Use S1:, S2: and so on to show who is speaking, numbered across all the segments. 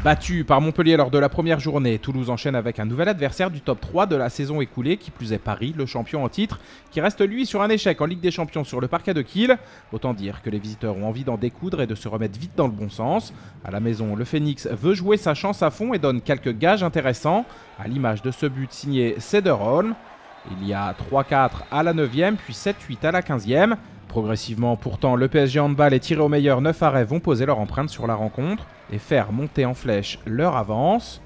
S1: Battu par Montpellier lors de la première journée, Toulouse enchaîne avec un nouvel adversaire du top 3 de la saison écoulée, qui plus est Paris, le champion en titre, qui reste lui sur un échec en Ligue des Champions sur le parquet de Kiel. Autant dire que les visiteurs ont envie d'en découdre et de se remettre vite dans le bon sens. À la maison, le Phoenix veut jouer sa chance à fond et donne quelques gages intéressants, à l'image de ce but signé Cederholm. Il y a 3-4 à la 9e, puis 7-8 à la 15e. Progressivement, pourtant, le PSG Handball et tiré au meilleur 9 arrêts vont poser leur empreinte sur la rencontre et faire monter en flèche leur avance.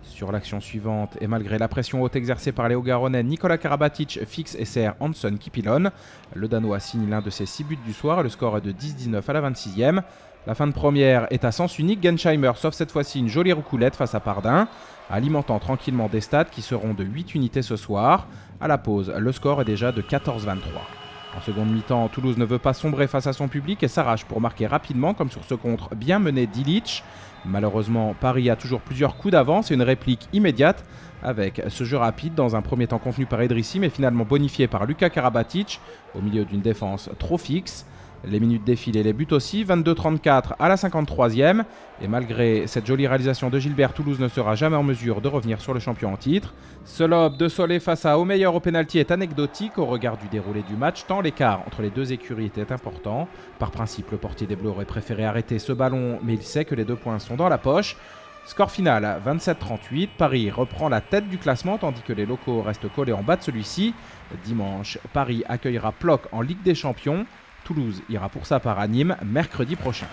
S1: Sur l'action suivante, et malgré la pression haute exercée par les Hauts-Garonnais, Nicolas Karabatic fixe et sert Hanson qui pilonne. Le Danois signe l'un de ses 6 buts du soir et le score est de 10-19 à la 26e. La fin de première est à sens unique. Gensheimer sauve cette fois-ci une jolie roucoulette face à Pardin, alimentant tranquillement des stats qui seront de 8 unités ce soir. À la pause, le score est déjà de 14-23. En seconde mi-temps, Toulouse ne veut pas sombrer face à son public et s'arrache pour marquer rapidement, comme sur ce contre bien mené d'Illich. Malheureusement, Paris a toujours plusieurs coups d'avance et une réplique immédiate, avec ce jeu rapide dans un premier temps contenu par Idrissi mais finalement bonifié par Luka Karabatic au milieu d'une défense trop fixe. Les minutes défilent et les buts aussi, 22-34 à la 53e. Et malgré cette jolie réalisation de Gilbert, Toulouse ne sera jamais en mesure de revenir sur le champion en titre. Ce lob de Solé face à Aumeyer au pénalty est anecdotique au regard du déroulé du match, tant l'écart entre les deux écuries était important. Par principe, le portier des Bleus aurait préféré arrêter ce ballon, mais il sait que les 2 points sont dans la poche. Score final 27-38, Paris reprend la tête du classement tandis que les locaux restent collés en bas de celui-ci. Dimanche, Paris accueillera Plock en Ligue des Champions. Toulouse ira pour sa part à Nîmes mercredi prochain.